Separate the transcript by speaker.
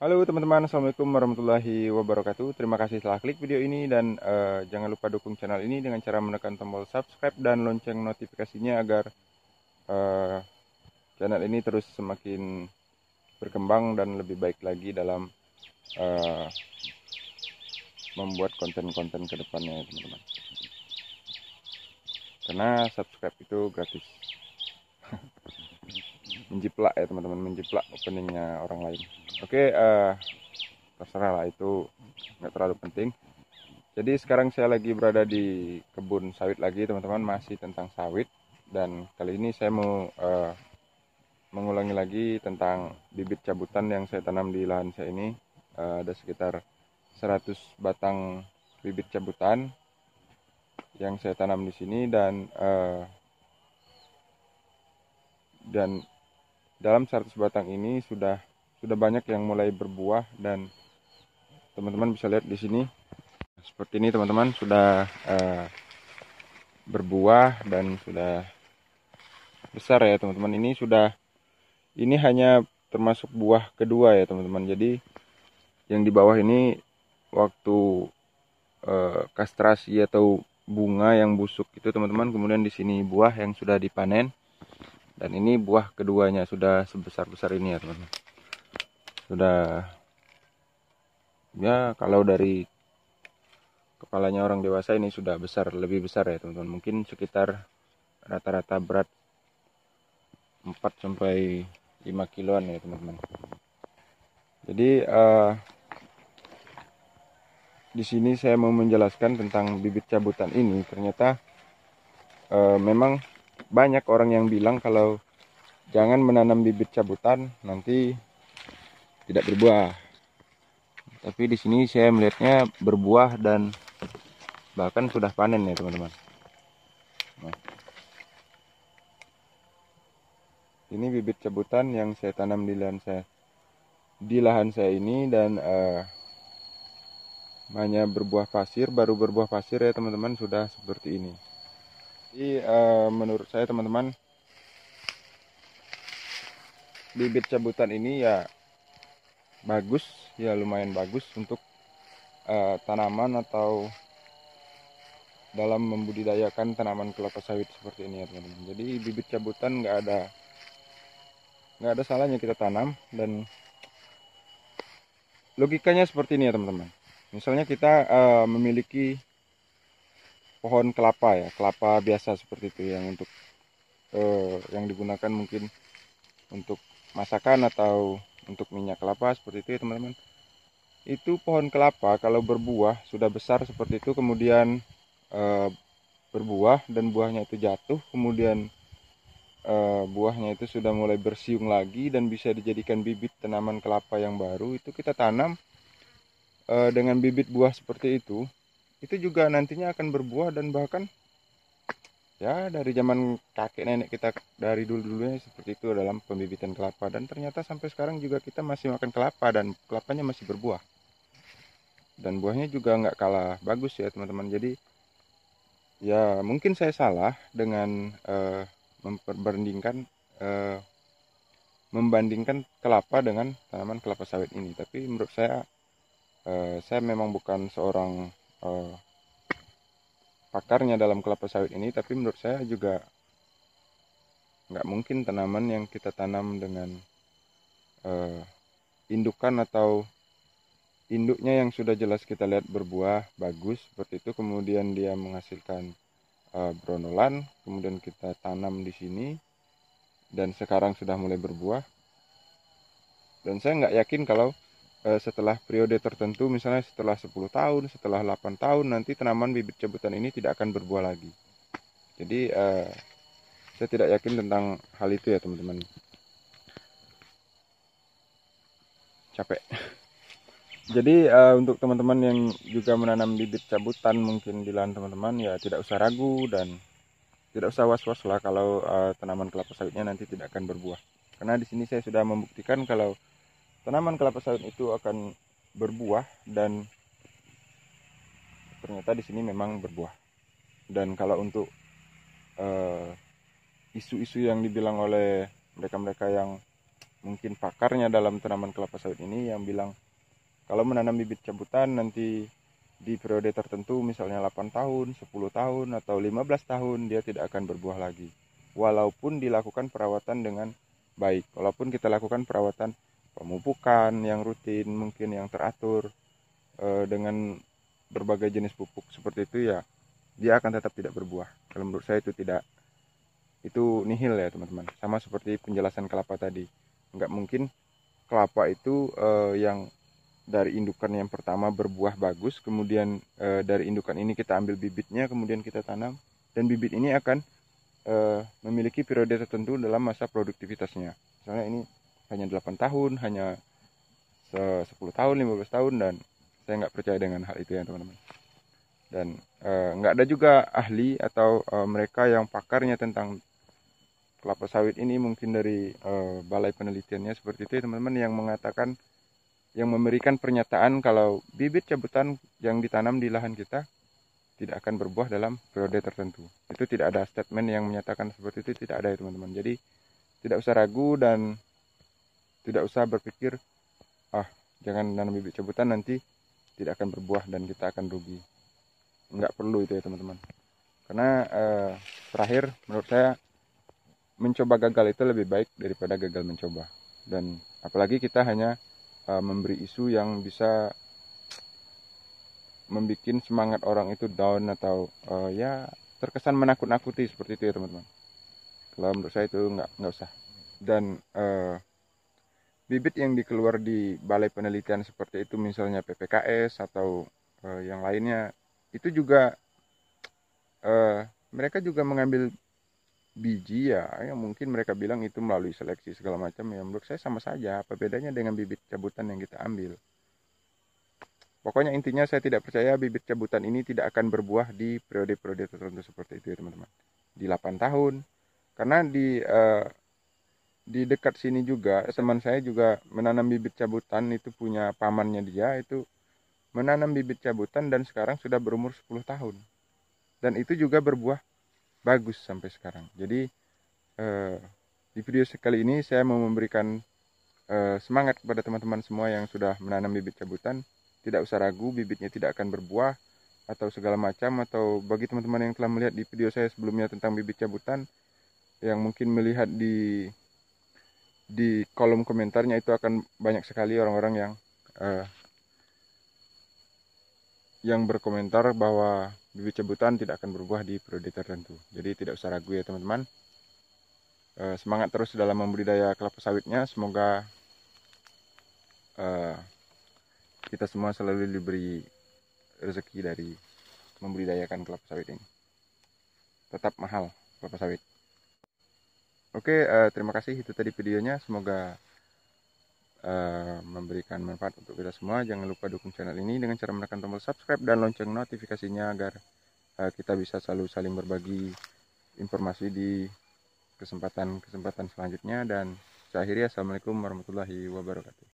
Speaker 1: Halo teman-teman, Assalamualaikum warahmatullahi wabarakatuh. Terima kasih telah klik video ini dan jangan lupa dukung channel ini dengan cara menekan tombol subscribe dan lonceng notifikasinya agar eh, channel ini terus semakin berkembang dan lebih baik lagi dalam eh, membuat konten-konten ke depannya ya teman-teman. Karena subscribe itu gratis. Menjiplak ya teman-teman, menjiplak openingnya orang lain. Oke, terserah lah, itu nggak terlalu penting. Jadi sekarang saya lagi berada di kebun sawit lagi teman-teman, masih tentang sawit. Dan kali ini saya mau mengulangi lagi tentang bibit cabutan yang saya tanam di lahan saya ini. Ada sekitar 100 batang bibit cabutan yang saya tanam di sini, dan dalam 100 batang ini sudah banyak yang mulai berbuah, dan teman-teman bisa lihat di sini seperti ini teman-teman, sudah berbuah dan sudah besar ya teman-teman. Ini hanya termasuk buah kedua ya teman-teman. Jadi yang di bawah ini waktu kastrasi atau bunga yang busuk itu teman-teman, kemudian di sini buah yang sudah dipanen, dan ini buah keduanya sudah sebesar-besar ini ya teman-teman. Sudah, ya kalau dari kepalanya orang dewasa ini sudah besar, lebih besar ya teman-teman. Mungkin sekitar rata-rata berat 4 sampai 5 kiloan ya teman-teman. Jadi di sini saya mau menjelaskan tentang bibit cabutan ini. Ternyata memang banyak orang yang bilang kalau jangan menanam bibit cabutan, nanti tidak berbuah. Tapi di sini saya melihatnya berbuah dan bahkan sudah panen ya teman-teman. Nah, ini bibit cabutan yang saya tanam di lahan saya ini, dan hanya berbuah pasir, baru berbuah pasir ya teman-teman, sudah seperti ini. Jadi menurut saya teman-teman, bibit cabutan ini ya bagus, ya lumayan bagus untuk tanaman atau dalam membudidayakan tanaman kelapa sawit seperti ini ya teman-teman. Jadi bibit cabutan nggak ada salahnya kita tanam, dan logikanya seperti ini ya teman-teman. Misalnya kita memiliki pohon kelapa ya, kelapa biasa seperti itu, yang untuk yang digunakan mungkin untuk masakan atau untuk minyak kelapa seperti itu ya teman-teman. Itu pohon kelapa kalau berbuah sudah besar seperti itu, kemudian berbuah dan buahnya itu jatuh, kemudian buahnya itu sudah mulai bersiung lagi dan bisa dijadikan bibit tanaman kelapa yang baru, itu kita tanam dengan bibit buah seperti itu juga nantinya akan berbuah, dan bahkan ya dari zaman kakek nenek kita dari dulu-dulunya seperti itu dalam pembibitan kelapa, dan ternyata sampai sekarang juga kita masih makan kelapa dan kelapanya masih berbuah, dan buahnya juga nggak kalah bagus ya teman-teman. Jadi ya mungkin saya salah dengan eh, membandingkan kelapa dengan tanaman kelapa sawit ini. Tapi menurut saya memang bukan seorang eh, pakarnya dalam kelapa sawit ini, tapi menurut saya juga nggak mungkin tanaman yang kita tanam dengan eh, indukan atau induknya yang sudah jelas kita lihat berbuah bagus seperti itu, kemudian dia menghasilkan bronolan, kemudian kita tanam di sini dan sekarang sudah mulai berbuah. Dan saya nggak yakin kalau setelah periode tertentu, misalnya setelah 10 tahun, setelah 8 tahun, nanti tanaman bibit cabutan ini tidak akan berbuah lagi. Jadi saya tidak yakin tentang hal itu ya teman-teman. Capek. Jadi untuk teman-teman yang juga menanam bibit cabutan mungkin di lahan teman-teman, ya tidak usah ragu dan tidak usah was-was lah kalau tanaman kelapa sawitnya nanti tidak akan berbuah. Karena di sini saya sudah membuktikan kalau tanaman kelapa sawit itu akan berbuah, dan ternyata di sini memang berbuah. Dan kalau untuk isu-isu yang dibilang oleh mereka-mereka yang mungkin pakarnya dalam tanaman kelapa sawit ini yang bilang kalau menanam bibit cabutan nanti di periode tertentu misalnya 8 tahun, 10 tahun atau 15 tahun dia tidak akan berbuah lagi. Walaupun dilakukan perawatan dengan baik, walaupun kita lakukan perawatan pemupukan yang rutin, mungkin yang teratur dengan berbagai jenis pupuk seperti itu ya, dia akan tetap tidak berbuah. Kalau menurut saya itu nihil ya teman-teman. Sama seperti penjelasan kelapa tadi. Nggak mungkin kelapa itu yang dari indukan yang pertama berbuah bagus, kemudian dari indukan ini kita ambil bibitnya, kemudian kita tanam, dan bibit ini akan memiliki periode tertentu dalam masa produktivitasnya. Misalnya ini hanya 8 tahun, hanya 10 tahun, 15 tahun, dan saya nggak percaya dengan hal itu ya teman-teman. Dan nggak ada juga ahli atau mereka yang pakarnya tentang kelapa sawit ini, mungkin dari balai penelitiannya seperti itu teman-teman, yang mengatakan, yang memberikan pernyataan kalau bibit cabutan yang ditanam di lahan kita tidak akan berbuah dalam periode tertentu. Itu tidak ada statement yang menyatakan seperti itu, tidak ada ya teman-teman. Jadi tidak usah ragu dan tidak usah berpikir jangan nanam bibit cabutan nanti tidak akan berbuah dan kita akan rugi. Nggak perlu itu ya teman-teman. Karena terakhir menurut saya mencoba gagal itu lebih baik daripada gagal mencoba. Dan apalagi kita hanya memberi isu yang bisa membuat semangat orang itu down atau ya terkesan menakut-nakuti seperti itu ya teman-teman. Kalau menurut saya itu nggak usah. Dan bibit yang dikeluar di balai penelitian seperti itu, misalnya PPKS atau yang lainnya, itu juga mereka juga mengambil biji ya, yang mungkin mereka bilang itu melalui seleksi segala macam, ya menurut saya sama saja. Apa bedanya dengan bibit cabutan yang kita ambil? Pokoknya intinya saya tidak percaya bibit cabutan ini tidak akan berbuah di periode-periode tertentu seperti itu ya teman-teman. Di 8 tahun. Karena di dekat sini juga teman saya juga menanam bibit cabutan, itu punya pamannya dia itu menanam bibit cabutan dan sekarang sudah berumur 10 tahun. Dan itu juga berbuah bagus sampai sekarang. Jadi di video sekali ini saya mau memberikan semangat kepada teman-teman semua yang sudah menanam bibit cabutan. Tidak usah ragu, bibitnya tidak akan berbuah atau segala macam. Atau bagi teman-teman yang telah melihat di video saya sebelumnya tentang bibit cabutan, yang mungkin melihat di kolom komentarnya, itu akan banyak sekali orang-orang yang berkomentar bahwa bibit cabutan tidak akan berbuah di periode tertentu. Jadi tidak usah ragu ya teman-teman. Semangat terus dalam membudidaya kelapa sawitnya. Semoga kita semua selalu diberi rezeki dari membudidayakan kelapa sawit ini. Tetap mahal kelapa sawit. Oke, terima kasih, itu tadi videonya. Semoga memberikan manfaat untuk kita semua. Jangan lupa dukung channel ini dengan cara menekan tombol subscribe dan lonceng notifikasinya agar kita bisa selalu saling berbagi informasi di kesempatan selanjutnya. Dan saya akhiri, assalamualaikum warahmatullahi wabarakatuh.